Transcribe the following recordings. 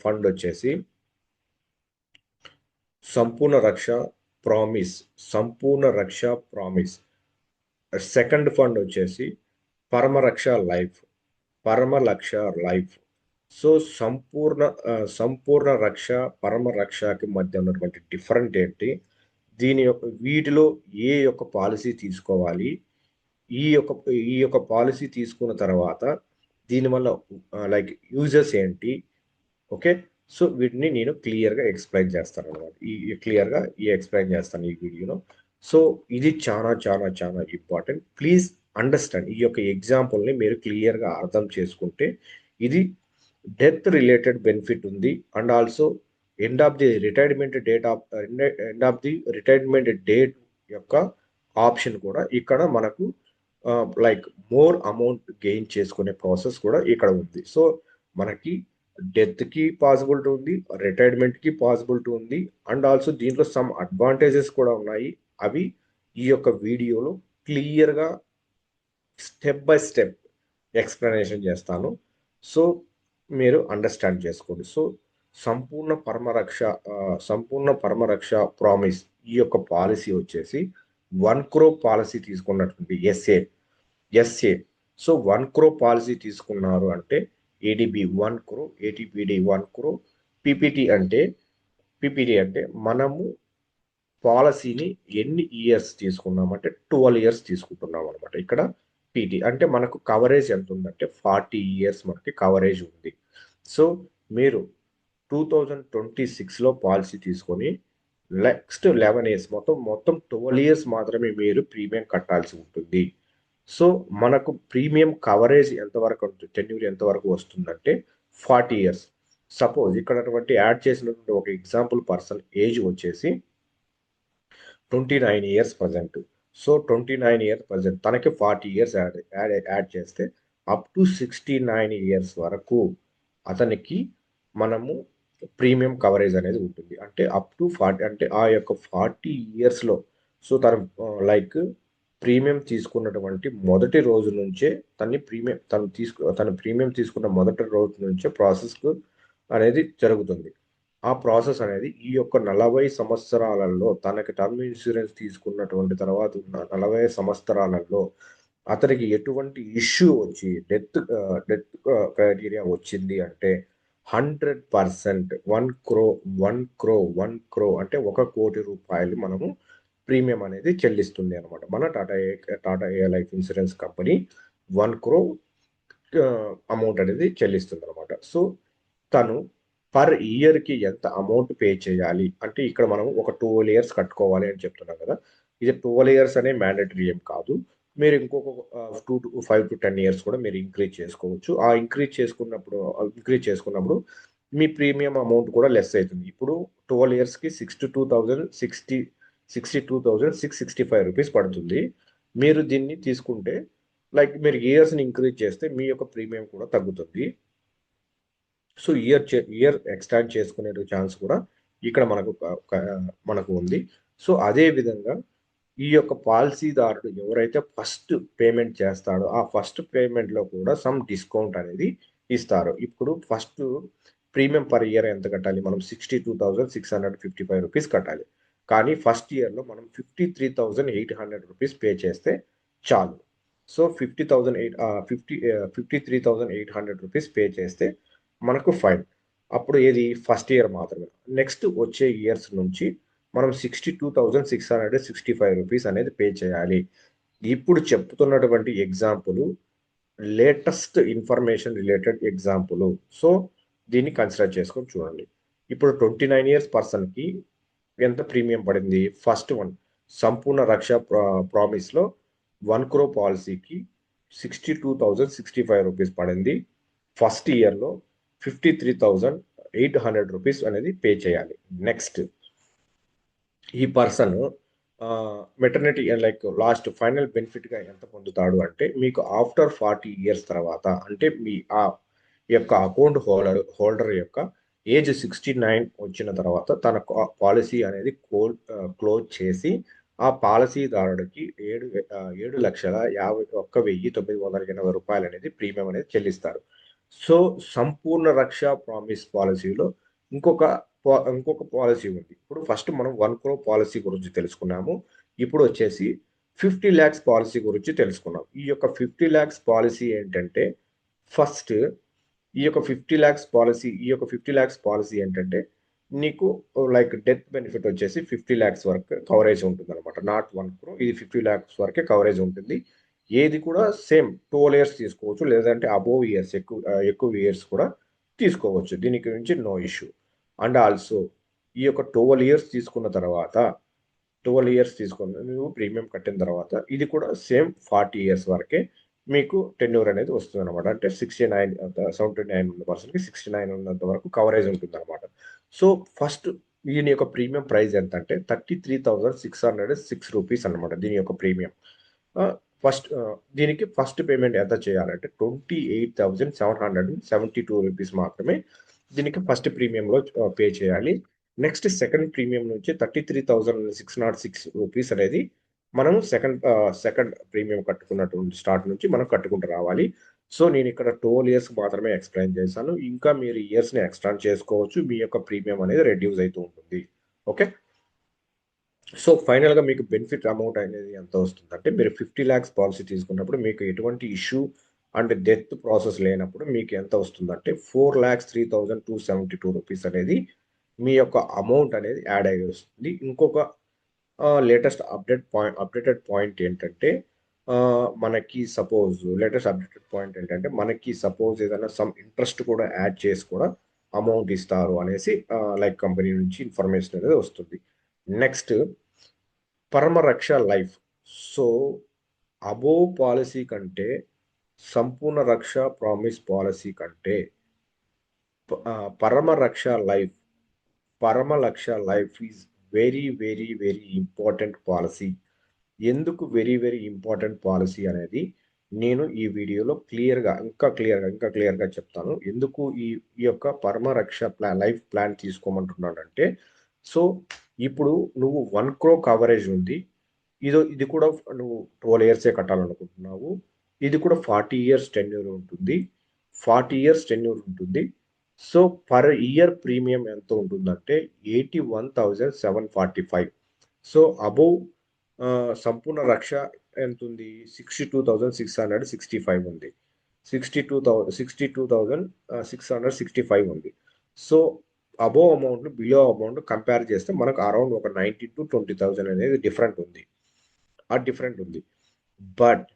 Fund వచ్చేసి సంపూర్ణ Raksha promise, సంపూర్ణ Raksha promise. Second fund వచ్చేసి పరమరక్ష life, పరమరక్ష life. So సంపూర్ణ రక్ష, పరమరక్షకి మధ్య ఉన్నటువంటి డిఫరెంట్ ఏంటి, వీటిలో ఏ యొక్క పాలసీ తీసుకోవాలి, ఈ యొక్క పాలసీ తీసుకున్న తర్వాత దీనివల్ల లైక్ యూజెస్ ఏంటి, ఓకే. సో వీటిని నేను క్లియర్గా ఎక్స్ప్లెయిన్ చేస్తాను అనమాట. ఎక్స్ప్లెయిన్ చేస్తాను ఈ వీడియోలో. సో ఇది చాలా చాలా చాలా ఇంపార్టెంట్. Please understand. ఈ యొక్క ఎగ్జాంపుల్ని మీరు క్లియర్గా అర్థం చేసుకుంటే ఇది డెత్ రిలేటెడ్ బెనిఫిట్ ఉంది, and also end of the retirement date యొక్క ఆప్షన్ కూడా ఇక్కడ మనకు లైక్ మోర్ అమౌంట్ గెయిన్ చేసుకునే ప్రాసెస్ కూడా ఇక్కడ ఉంది. సో మనకి డెత్కి పాసిబిలిటీ ఉంది, రిటైర్మెంట్కి పాసిబిలిటీ ఉంది, అండ్ ఆల్సో దీంట్లో సమ్ అడ్వాంటేజెస్ కూడా ఉన్నాయి. అవి ఈ యొక్క వీడియోలో క్లియర్గా స్టెప్ బై స్టెప్ ఎక్స్ప్లెనేషన్ చేస్తాను. సో మీరు అండర్స్టాండ్ చేసుకోండి. సో సంపూర్ణ పరమరక్ష ప్రామిస్ ఈ యొక్క పాలసీ వచ్చేసి 1 crore పాలసీ తీసుకున్నటువంటి ఎస్ఏ. సో 1 crore పాలసీ తీసుకున్నారు అంటే ఏడిబి 1 crore, ఏటీపీడి 1 crore, పీపీటీ అంటే మనము పాలసీని ఎన్ని ఇయర్స్ తీసుకున్నామంటే 12 years తీసుకుంటున్నాం అనమాట. ఇక్కడ పీటీ అంటే మనకు కవరేజ్ ఎంత ఉందంటే 40 years మనకి కవరేజ్ ఉంది. సో మీరు 2026లో పాలసీ తీసుకొని నెక్స్ట్ 11 years మొత్తం 12 years మాత్రమే మీరు ప్రీమియం కట్టాల్సి ఉంటుంది. సో మనకు ప్రీమియం కవరేజ్ ఎంతవరకు టెన్యూర్ ఎంతవరకు వస్తుందంటే 40 years. సపోజ్ ఇక్కడ యాడ్ చేసినటువంటి ఒక ఎగ్జాంపుల్ పర్సన్ ఏజ్ వచ్చేసి 29 years present. So 29 years present, తనకి 40 years యాడ్ చేస్తే అప్ టు 69 years వరకు అతనికి మనము ప్రీమియం కవరేజ్ అనేది ఉంటుంది. అంటే అప్ టు 40, అంటే ఆ యొక్క 40 yearsలో సో లైక్ ప్రీమియం తీసుకున్నటువంటి మొదటి రోజు నుంచే తన ప్రీమియం తీసుకున్న మొదటి రోజు నుంచే ప్రాసెస్ అనేది జరుగుతుంది. ఆ ప్రాసెస్ అనేది ఈ యొక్క 40 సంవత్సరాలలో తనకి టర్మ్ ఇన్సూరెన్స్ తీసుకున్నటువంటి తర్వాత ఉన్న 40 సంవత్సరాలలో అతనికి ఎటువంటి ఇష్యూ వచ్చి డెత్ క్రైటీరియా వచ్చింది అంటే 100% 1 crore అంటే 1 కోటి రూపాయలు మనము ప్రీమియం అనేది చెల్లిస్తుంది అనమాట. మన Tata A life insurance company 1 crore amount అనేది చెల్లిస్తుంది అనమాట. సో తను పర్ ఇయర్కి ఎంత అమౌంట్ పే చేయాలి అంటే ఇక్కడ మనం ఒక 12 years కట్టుకోవాలి అని చెప్తున్నాం కదా. ఇది 12 years అనే మ్యాండేటరీ ఏం కాదు. మీరు ఇంకొక 5 to 10 years కూడా మీరు ఇంక్రీజ్ చేసుకోవచ్చు. ఆ ఇంక్రీజ్ చేసుకున్నప్పుడు మీ ప్రీమియం అమౌంట్ కూడా లెస్ అవుతుంది. ఇప్పుడు 12 yearsకి 62,665 రూపీస్ పడుతుంది. మీరు దీన్ని తీసుకుంటే లైక్ మీరు ఇయర్స్ని ఇంక్రీజ్ చేస్తే మీ యొక్క ప్రీమియం కూడా తగ్గుతుంది. సో ఇయర్ ఎక్స్టెండ్ చేసుకునే ఛాన్స్ కూడా ఇక్కడ మనకు ఉంది. సో అదే విధంగా ఈ యొక్క పాలసీదారుడు ఎవరైతే ఫస్ట్ పేమెంట్ చేస్తాడో ఆ ఫస్ట్ పేమెంట్లో కూడా సమ్ డిస్కౌంట్ అనేది ఇస్తారు. ఇప్పుడు ఫస్ట్ ప్రీమియం పర్ ఇయర్ ఎంత కట్టాలి, మనం 62,655 రూపీస్ కట్టాలి. కానీ ఫస్ట్ ఇయర్లో మనం 53,800 రూపీస్ పే చేస్తే చాలు. సో 53,800 రూపీస్ పే చేస్తే మనకు ఫైన్. అప్పుడు ఏది ఫస్ట్ ఇయర్ మాత్రమే. నెక్స్ట్ వచ్చే ఇయర్స్ నుంచి మనం 62,665 రూపీస్ అనేది పే చేయాలి. ఇప్పుడు చెప్తున్నటువంటి example latest information related example. So దీన్ని కన్సిడర్ చేసుకొని చూడండి. ఇప్పుడు 29 years పర్సన్కి ఎంత ప్రీమియం పడింది, ఫస్ట్ వన్ సంపూర్ణ రక్ష ప్రామిస్లో 1 crore పాలసీకి 62,065 రూపీస్ పడింది. ఫస్ట్ ఇయర్లో 53,800 రూపీస్ అనేది పే చేయాలి. నెక్స్ట్ ఈ person maternity like last final బెనిఫిట్గా ఎంత పొందుతాడు అంటే మీకు ఆఫ్టర్ 40 years తర్వాత అంటే మీ ఆ యొక్క అకౌంట్ హోల్డర్ యొక్క ఏజ్ 69 వచ్చిన తర్వాత తన పాలసీ అనేది క్లోజ్ చేసి ఆ పాలసీదారుడికి 7,51,980 రూపాయలు అనేది ప్రీమియం అనేది చెల్లిస్తారు. సో సంపూర్ణ రక్ష ప్రామిస్ పాలసీలో ఇంకొక ఇంకొక పాలసీ ఉంది. ఇప్పుడు ఫస్ట్ మనం 1 crore పాలసీ గురించి తెలుసుకున్నాము. ఇప్పుడు వచ్చేసి 50 lakhs పాలసీ గురించి తెలుసుకున్నాం. ఈ యొక్క 50 lakhs పాలసీ ఏంటంటే ఫస్ట్ ఈ యొక్క 50 lakhs పాలసీ ఏంటంటే నీకు లైక్ డెత్ బెనిఫిట్ వచ్చేసి 50 lakhs వరకు కవరేజ్ ఉంటుంది అనమాట. నాట్ 1 crore, ఇది 50 lakhs వరకే కవరేజ్ ఉంటుంది. ఏది కూడా సేమ్ 12 ఇయర్స్ తీసుకోవచ్చు, లేదంటే అబోవ్ ఇయర్స్ ఎక్కువ ఇయర్స్ కూడా తీసుకోవచ్చు. దీనికి గురించి నో ఇష్యూ. అండ్ ఆల్సో ఈ యొక్క 12 ఇయర్స్ తీసుకున్న తర్వాత 12 ఇయర్స్ తీసుకుని నువ్వు ప్రీమియం కట్టిన తర్వాత ఇది కూడా సేమ్ 40 ఇయర్స్ వరకే మీకు టెన్యూర్ అనేది వస్తుంది అనమాట. అంటే 69 79 ఉన్న పర్సన్కి 69 ఉన్నంత వరకు కవరేజ్ ఉంటుంది అనమాట. సో ఫస్ట్ దీని యొక్క ప్రీమియం ప్రైస్ ఎంత అంటే 33,606 రూపీస్ అనమాట దీని యొక్క ప్రీమియం. ఫస్ట్ దీనికి ఫస్ట్ పేమెంట్ ఎంత చేయాలంటే 28,772 రూపీస్ మాత్రమే దీనికి ఫస్ట్ ప్రీమియంలో పే చేయాలి. నెక్స్ట్ సెకండ్ ప్రీమియం నుంచి 33,606 రూపీస్ అనేది మనం సెకండ్ ప్రీమియం కట్టుకున్నటువంటి స్టార్ట్ నుంచి మనం కట్టుకుంటూ రావాలి. సో నేను ఇక్కడ 12 ఇయర్స్ మాత్రమే ఎక్స్ప్లెయిన్ చేశాను. ఇంకా మీరు ఇయర్స్ని ఎక్స్టెండ్ చేసుకోవచ్చు. మీ యొక్క ప్రీమియం అనేది రెడ్యూస్ అవుతూ ఉంటుంది. ఓకే. సో ఫైనల్గా మీకు బెనిఫిట్ అమౌంట్ అనేది ఎంత వస్తుందంటే మీరు 50 lakhs పాలసీ తీసుకున్నప్పుడు మీకు ఎటువంటి ఇష్యూ అండ్ డెత్ ప్రాసెస్ లేనప్పుడు మీకు ఎంత వస్తుందంటే 4,03,272 రూపీస్ అనేది మీ యొక్క అమౌంట్ అనేది యాడ్ అయ్యి వస్తుంది. ఇంకొక అప్డేటెడ్ పాయింట్ ఏంటంటే మనకి సపోజ్ ఏదైనా సమ్ ఇంట్రెస్ట్ కూడా యాడ్ చేసి కూడా అమౌంట్ ఇస్తారు అనేసి లైక్ కంపెనీ నుంచి ఇన్ఫర్మేషన్ అనేది వస్తుంది. Next Paramaraksha life. So above policy కంటే సంపూర్ణ రక్ష ప్రామిస్ పాలసీ కంటే Paramaraksha life is very very very important policy. ఎందుకు వెరీ వెరీ ఇంపార్టెంట్ పాలసీ అనేది నేను ఈ వీడియోలో ఇంకా క్లియర్గా చెప్తాను. ఎందుకు ఈ యొక్క పరమరక్ష లైఫ్ ప్లాన్ తీసుకోమంటున్నానంటే సో ఇప్పుడు నువ్వు 1 crore కవరేజ్ ఉంది. ఇది కూడా నువ్వు 12 ఇయర్సే కట్టాలనుకుంటున్నావు. ఇది కూడా 40 ఇయర్స్ టెన్యూర్ ఉంటుంది. సో పర్ ఇయర్ ప్రీమియం ఎంత ఉంటుందంటే 81,745. సో అబోవ్ సంపూర్ణ రక్ష ఎంత ఉంది? 62,665 ఉంది. 62,665 ఉంది. So above amount below amount compare చేస్తే మనకు అరౌండ్ ఒక 19,000 to 20,000 అనేది డిఫరెంట్ ఉంది. బట్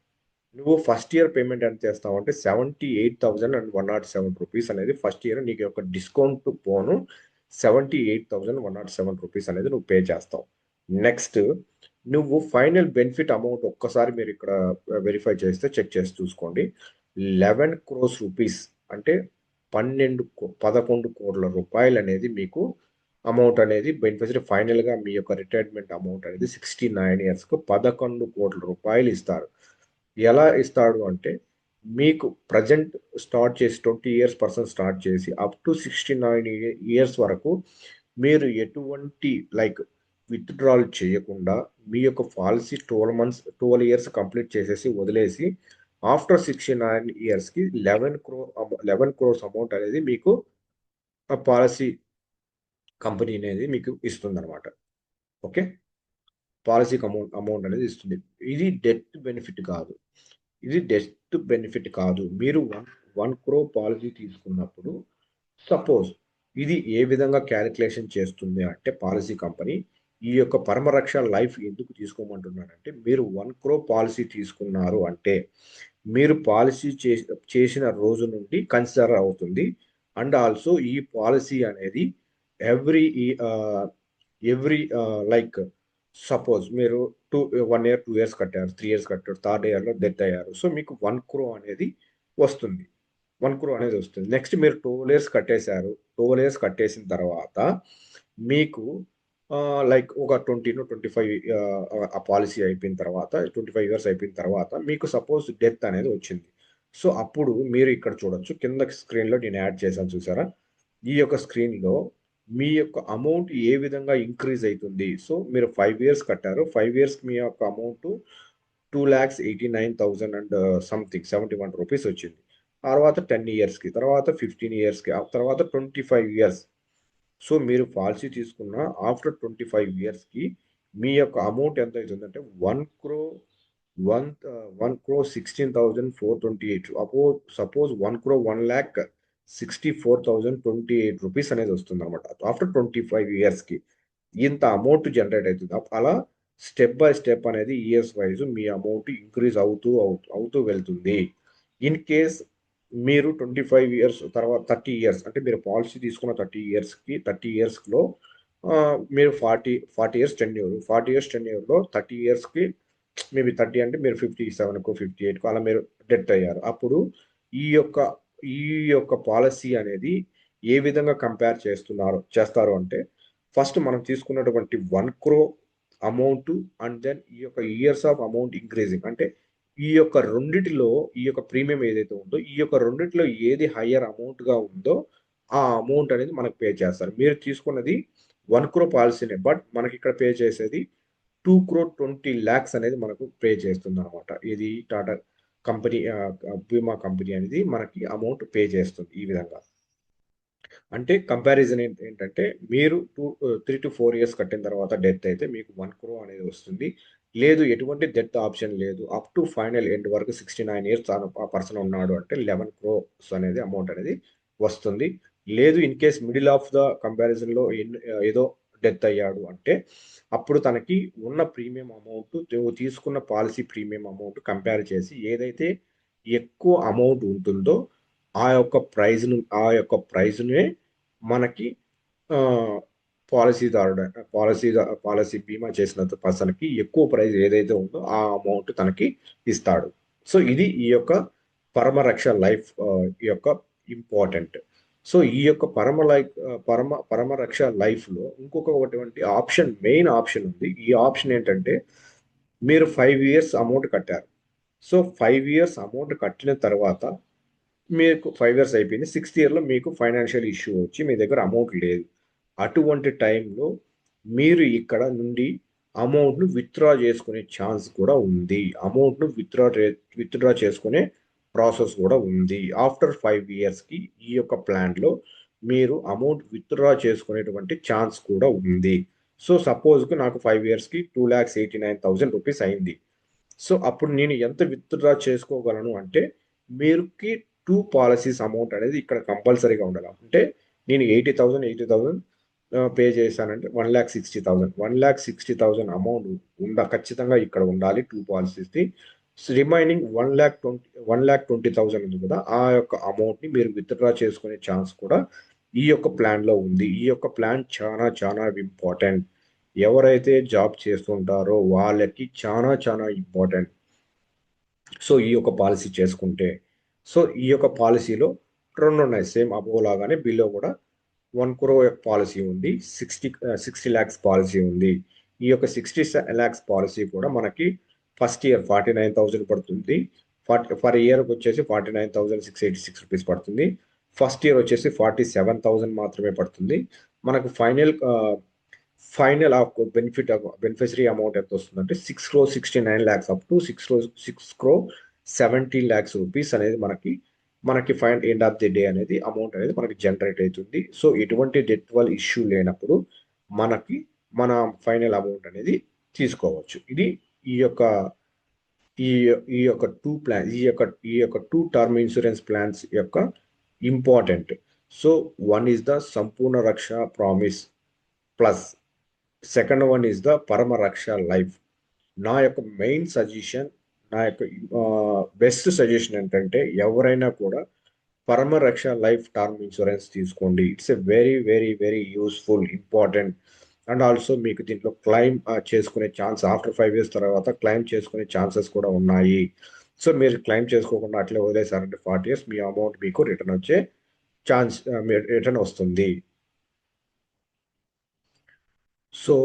నువ్వు ఫస్ట్ ఇయర్ పేమెంట్ ఎంత చేస్తావు అంటే 78,107 రూపీస్ అనేది ఫస్ట్ ఇయర్ నీకు యొక్క డిస్కౌంట్ పోను 78,107 రూపీస్ అనేది నువ్వు పే చేస్తావు. నెక్స్ట్ నువ్వు ఫైనల్ బెనిఫిట్ అమౌంట్ ఒక్కసారి మీరు ఇక్కడ వెరిఫై చేస్తే చెక్ చేసి చూసుకోండి. 11 crores రూపీస్ అంటే 11 కోట్ల రూపాయలు అనేది మీకు అమౌంట్ అనేది బెనిఫిషరీ ఫైనల్గా మీ యొక్క రిటైర్మెంట్ అమౌంట్ అనేది 69 ఇయర్స్కు 11 కోట్ల రూపాయలు ఇస్తారు. ఎలా ఇస్తాడు అంటే మీకు ప్రజెంట్ స్టార్ట్ చేసి 20 ఇయర్స్ పర్సన్ స్టార్ట్ చేసి అప్ టు 69 ఇయర్స్ వరకు మీరు ఎటువంటి లైక్ విత్డ్రాల్ చేయకుండా మీ యొక్క పాలసీ 12 ఇయర్స్ కంప్లీట్ చేసేసి వదిలేసి ఆఫ్టర్ 69 ఇయర్స్కి 11 crores అమౌంట్ అనేది మీకు ఆ పాలసీ కంపెనీ అనేది మీకు ఇస్తుంది అనమాట. ఓకే. పాలసీకి అమౌంట్ అనేది ఇస్తుంది. ఇది డెత్ బెనిఫిట్ కాదు. మీరు 1 crore పాలసీ తీసుకున్నప్పుడు సపోజ్ ఇది ఏ విధంగా క్యాలిక్యులేషన్ చేస్తుంది అంటే పాలసీ కంపెనీ ఈ యొక్క పరమరక్ష లైఫ్ ఎందుకు తీసుకోమంటున్నారంటే మీరు 1 crore పాలసీ తీసుకున్నారు అంటే మీరు పాలసీ చేసిన రోజు నుండి కన్సిడర్ అవుతుంది. అండ్ ఆల్సో ఈ పాలసీ అనేది ఎవ్రీ లైక్ సపోజ్ మీరు 1 year 2 years కట్టారు, 3 years కట్టారు, థర్డ్ ఇయర్లో డెత్ అయ్యారు. సో మీకు 1 crore అనేది వస్తుంది. నెక్స్ట్ మీరు 12 ఇయర్స్ కట్టేశారు. 12 ఇయర్స్ కట్టేసిన తర్వాత మీకు లైక్ ఒక 25 ఆ పాలసీ అయిపోయిన తర్వాత 25 ఇయర్స్ అయిపోయిన తర్వాత మీకు సపోజ్ డెత్ అనేది వచ్చింది. సో అప్పుడు మీరు ఇక్కడ చూడొచ్చు కింద స్క్రీన్లో నేను యాడ్ చేశాను చూసారా? ఈ యొక్క స్క్రీన్లో మీ యొక్క అమౌంట్ ఏ విధంగా ఇంక్రీజ్ అవుతుంది. సో మీరు 5 ఇయర్స్ కట్టారు. 5 ఇయర్స్కి మీ యొక్క అమౌంట్ 2,89,000 అండ్ సంథింగ్ 71 రూపీస్ వచ్చింది. తర్వాత 10 ఇయర్స్కి, తర్వాత 15 ఇయర్స్కి, ఆ తర్వాత 25 ఇయర్స్. సో మీరు పాలసీ తీసుకున్న ఆఫ్టర్ 25 ఇయర్స్కి మీ యొక్క అమౌంట్ ఎంత అవుతుందంటే 1 crore 1 crore 16,428. Suppose 1 crore 1 lakh 64,028 rupees అనేది వస్తుంది అనమాట ఆఫ్టర్ 25 ఇయర్స్కి. ఇంత అమౌంట్ జనరేట్ అవుతుంది. అలా స్టెప్ బై స్టెప్ అనేది ఇయర్స్ వైజ్ మీ అమౌంట్ ఇంక్రీజ్ అవుతూ వెళ్తుంది. ఇన్ కేస్ మీరు 25 ఇయర్స్ తర్వాత 30 ఇయర్స్ అంటే మీరు పాలసీ తీసుకున్న 30 ఇయర్స్లో మీరు 40 ఇయర్స్ టెన్యూర్ 40 ఇయర్స్ టెన్యూర్లో 30 ఇయర్స్కి మేబీ 30 అంటే మీరు 57కో 58కో అలా మీరు డెత్ అయ్యారు. అప్పుడు ఈ యొక్క ఈ యొక్క పాలసీ అనేది ఏ విధంగా కంపేర్ చేస్తారు అంటే ఫస్ట్ మనం తీసుకున్నటువంటి 1 crore అమౌంట్ అండ్ దెన్ ఈ యొక్క ఇయర్స్ ఆఫ్ అమౌంట్ ఇంక్రీజింగ్ అంటే ఈ యొక్క రెండిటిలో ఈ యొక్క ప్రీమియం ఏదైతే ఉందో ఈ యొక్క రెండిటిలో ఏది హయ్యర్ అమౌంట్గా ఉందో ఆ అమౌంట్ అనేది మనకు పే చేస్తారు. మీరు తీసుకున్నది 1 crore పాలసీనే, బట్ మనకి ఇక్కడ పే చేసేది 2 crore 20 lakhs అనేది మనకు పే చేస్తుంది అనమాట. ఇది టాటా కంపెనీ బీమా కంపెనీ అనేది మనకి అమౌంట్ పే చేస్తుంది ఈ విధంగా. అంటే కంపారిజన్ ఏంటంటే మీరు 3 to 4 ఇయర్స్ కట్టిన తర్వాత డెత్ అయితే మీకు 1 crore అనేది వస్తుంది. లేదు ఎటువంటి డెత్ ఆప్షన్ లేదు, అప్ టు ఫైనల్ ఎండ్ వరకు 69 ఇయర్స్ ఆ పర్సన్ ఉన్నాడు అంటే 11 crores అనేది అమౌంట్ అనేది వస్తుంది. లేదు in case middle of the కంపారిజన్లో ఏదో డెత్ అయ్యాడు అంటే అప్పుడు తనకి ఉన్న ప్రీమియం అమౌంట్ తీసుకున్న పాలసీ ప్రీమియం అమౌంట్ కంపేర్ చేసి ఏదైతే ఎక్కువ అమౌంట్ ఉంటుందో ఆ యొక్క ప్రైజ్నే మనకి పాలసీ బీమా చేసిన పర్సన్కి ఎక్కువ ప్రైజ్ ఏదైతే ఉందో ఆ అమౌంట్ తనకి ఇస్తాడు. సో ఇది ఈ యొక్క పరమరక్ష లైఫ్ యొక్క ఇంపార్టెంట్. సో ఈ యొక్క పరమరక్ష లైఫ్లో ఇంకొకటి ఆప్షన్, మెయిన్ ఆప్షన్ ఉంది. ఈ ఆప్షన్ ఏంటంటే మీరు 5 ఇయర్స్ అమౌంట్ కట్టారు. సో 5 ఇయర్స్ అమౌంట్ కట్టిన తర్వాత మీకు 5 ఇయర్స్ అయిపోయింది. 6th ఇయర్లో మీకు ఫైనాన్షియల్ ఇష్యూ వచ్చి మీ దగ్గర అమౌంట్ లేదు. అటువంటి టైంలో మీరు ఇక్కడ నుండి అమౌంట్ను విత్డ్రా చేసుకునే ఛాన్స్ కూడా ఉంది. అమౌంట్ను విత్డ్రా చేసుకునే ప్రాసెస్ కూడా ఉంది. ఆఫ్టర్ 5 ఇయర్స్కి ఈ యొక్క ప్లాన్లో మీరు అమౌంట్ విత్డ్రా చేసుకునేటువంటి ఛాన్స్ కూడా ఉంది. సో సపోజ్కి నాకు 5 ఇయర్స్కి 2,89,000 రూపీస్ అయింది. సో అప్పుడు నేను ఎంత విత్డ్రా చేసుకోగలను అంటే మీరుకి 2 పాలసీస్ అమౌంట్ అనేది ఇక్కడ కంపల్సరీగా ఉండాలి. అంటే నేను 80,000 పే చేశానంటే 1,60,000 అమౌంట్ ఖచ్చితంగా ఇక్కడ ఉండాలి 2 పాలసీస్కి. రిమైనింగ్ 1,20,000 ఉంది కదా, ఆ యొక్క అమౌంట్ని మీరు విత్డ్రా చేసుకునే ఛాన్స్ కూడా ఈ యొక్క ప్లాన్లో ఉంది. ఈ యొక్క ప్లాన్ చాలా చాలా ఇంపార్టెంట్. ఎవరైతే జాబ్ చేస్తుంటారో వాళ్ళకి చాలా చాలా ఇంపార్టెంట్. సో ఈ యొక్క పాలసీ చేసుకుంటే, సో ఈ యొక్క పాలసీలో 2 ఉన్నాయి. సేమ్ అబోవ్ లాగానే బిలో కూడా 1 crore పాలసీ ఉంది, 60 lakhs పాలసీ ఉంది. ఈ యొక్క 60 lakhs పాలసీ కూడా మనకి ఫస్ట్ ఇయర్ 49,000 పడుతుంది. ఫర్ ఇయర్కి వచ్చేసి 49,686 రూపీస్ పడుతుంది. ఫస్ట్ ఇయర్ వచ్చేసి 47,000 మాత్రమే పడుతుంది. మనకు ఫైనల్ బెనిఫిషరీ అమౌంట్ ఎంత వస్తుందంటే 6 crore 69 lakhs up to 6 crore 70 lakhs rupees అనేది మనకి final end of the day అనేది అమౌంట్ అనేది మనకి జనరేట్ అవుతుంది. సో ఎటువంటి డెత్ వల్ల ఇష్యూ లేనప్పుడు మన ఫైనల్ అమౌంట్ అనేది తీసుకోవచ్చు. ఇది ఈ యొక్క ఈ ఈ యొక్క 2 ప్లాన్స్, ఈ యొక్క 2 టర్మ్ ఇన్సూరెన్స్ ప్లాన్స్ యొక్క important. So one is the Sampoorna Raksha promise plus, second one is the Paramaraksha life. నా యొక్క మెయిన్ సజెషన్, నా యొక్క బెస్ట్ సజెషన్ ఏంటంటే ఎవరైనా కూడా పరమరక్ష లైఫ్ టర్మ్ ఇన్సూరెన్స్ తీసుకోండి. It's a very very very useful, important. And also మీకు దీంట్లో క్లైమ్ చేసుకునే ఛాన్స్ ఆఫ్టర్ 5 ఇయర్స్ తర్వాత క్లైమ్ చేసుకునే ఛాన్సెస్ కూడా ఉన్నాయి. సో మీరు క్లైమ్ చేసుకోకుండా అట్లే వదిలేసారంటే 40 ఇయర్స్ మీ అమౌంట్ మీకు రిటర్న్ వచ్చే ఛాన్స్ రిటర్న్ వస్తుంది. సో